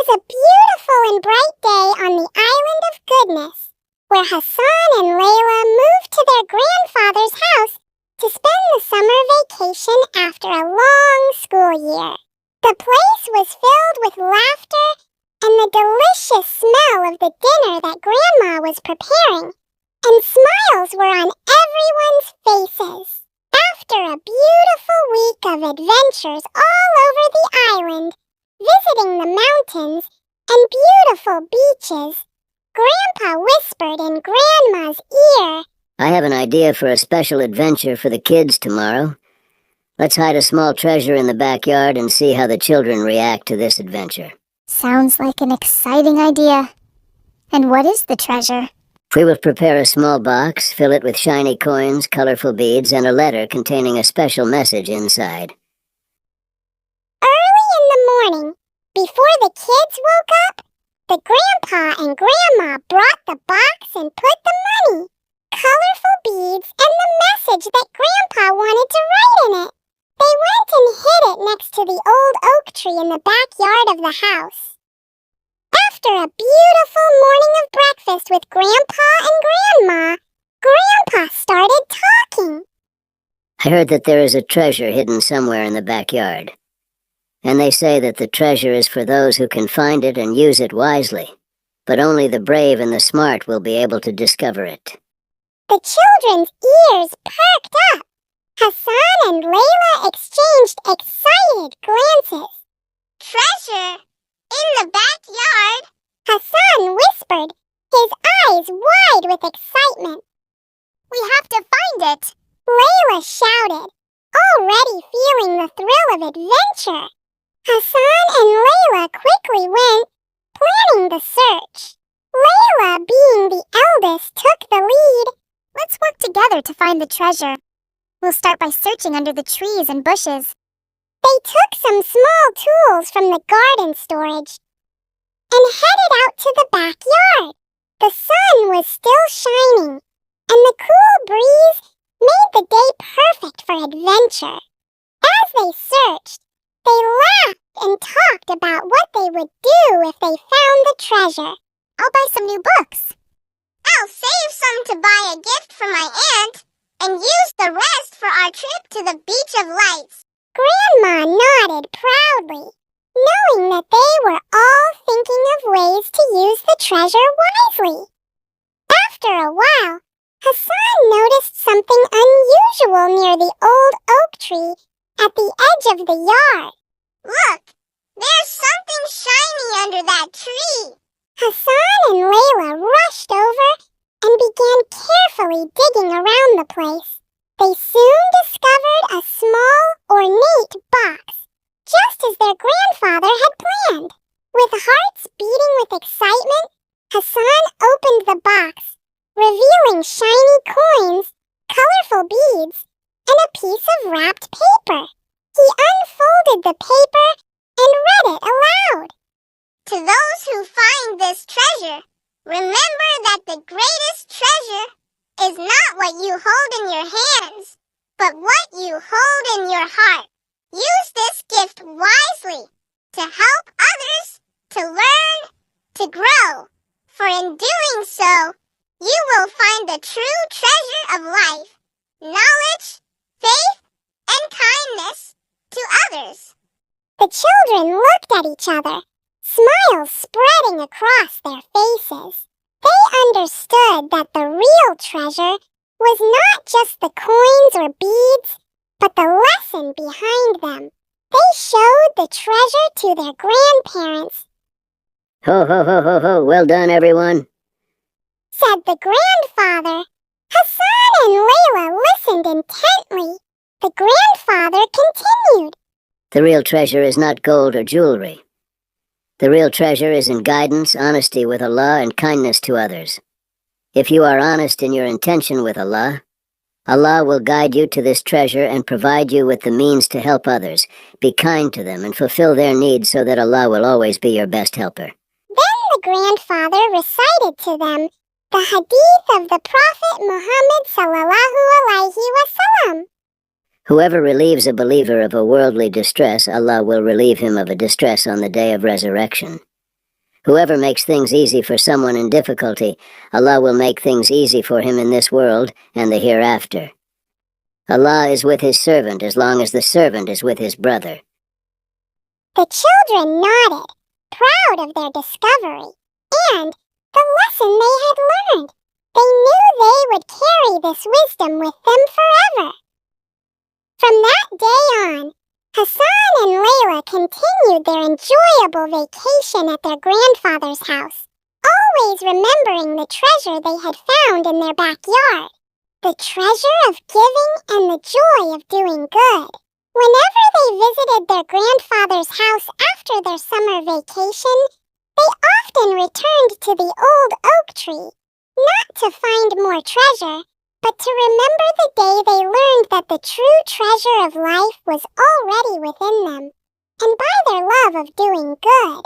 was a beautiful and bright day on the island of goodness, where Hassan and Layla moved to their grandfather's house to spend the summer vacation after a long school year. The place was filled with laughter and the delicious smell of the dinner that Grandma was preparing, and smiles were on everyone's faces. After a beautiful week of adventures all over the island, visiting the mountains and beautiful beaches, Grandpa whispered in Grandma's ear, "I have an idea for a special adventure for the kids tomorrow. Let's hide a small treasure in the backyard and see how the children react to this adventure." Sounds like an exciting idea. And what is the treasure? We will prepare a small box, fill it with shiny coins, colorful beads, and a letter containing a special message inside. Early in the morning, before the kids woke up, the Grandpa and Grandma brought the box and put the money, colorful beads, and the message that Grandpa wanted to write in it. They went and hid it next to the old oak tree in the backyard of the house. After a beautiful morning of breakfast with Grandpa and Grandma, Grandpa started talking. I heard that there is a treasure hidden somewhere in the backyard. And they say that the treasure is for those who can find it and use it wisely. But only the brave and the smart will be able to discover it. The children's ears perked up. Hassan and Layla exchanged excited glances. "Treasure? In the backyard?" Hassan whispered, his eyes wide with excitement. "We have to find it," Layla shouted, already feeling the thrill of adventure. Hassan and Layla quickly went, planning the search. Layla, being the eldest, took the lead. Let's work together to find the treasure. We'll start by searching under the trees and bushes. They took some small tools from the garden storage and headed out to the backyard. The sun was still shining, and the cool breeze made the day perfect for adventure. As they searched, they laughed and talked about what they would do if they found the treasure. I'll buy some new books. "I'll save some to buy a gift for my aunt and use the rest for our trip to the Beach of Lights." Grandma nodded proudly, knowing that they were all thinking of ways to use the treasure wisely. After a while, Hassan noticed something unusual near the old oak tree at the edge of the yard. "Look, there's something shiny under that tree." Hassan and Layla rushed over and began carefully digging around the place. They soon discovered a small, ornate box, just as their grandfather had planned. With hearts beating with excitement, Hassan opened the box, revealing shiny coins, colorful beads, and a piece of wrapped paper. He unfolded the paper and read it aloud. "To those who find this treasure, remember that the greatest treasure is not what you hold in your hands, but what you hold in your heart. Use this gift wisely to help others, to learn, to grow. For in doing so, you will find the true treasure of life, knowledge, faith, and kindness to others." The children looked at each other, smiles spreading across their faces. They understood that the real treasure was not just the coins or beads, but the lesson behind them. They showed the treasure to their grandparents. Ho, ho, ho, ho, ho, well done, everyone, said the grandfather. Hassan and Layla listened intently. The grandfather continued. The real treasure is not gold or jewelry. The real treasure is in guidance, honesty with Allah, and kindness to others. If you are honest in your intention with Allah, Allah will guide you to this treasure and provide you with the means to help others. Be kind to them and fulfill their needs so that Allah will always be your best helper. Then the grandfather recited to them the hadith of the Prophet Muhammad sallallahu alaihi wasallam. Whoever relieves a believer of a worldly distress, Allah will relieve him of a distress on the day of resurrection. Whoever makes things easy for someone in difficulty, Allah will make things easy for him in this world and the hereafter. Allah is with his servant as long as the servant is with his brother. The children nodded, proud of their discovery, and the lesson they had learned. They knew they would carry this wisdom with them forever. From that day on, Hassan and Layla continued their enjoyable vacation at their grandfather's house, always remembering the treasure they had found in their backyard, the treasure of giving and the joy of doing good. Whenever they visited their grandfather's house after their summer vacation, they often returned to the old oak tree, not to find more treasure, but to remember the day they learned that the true treasure of life was already within them, and by their love of doing good.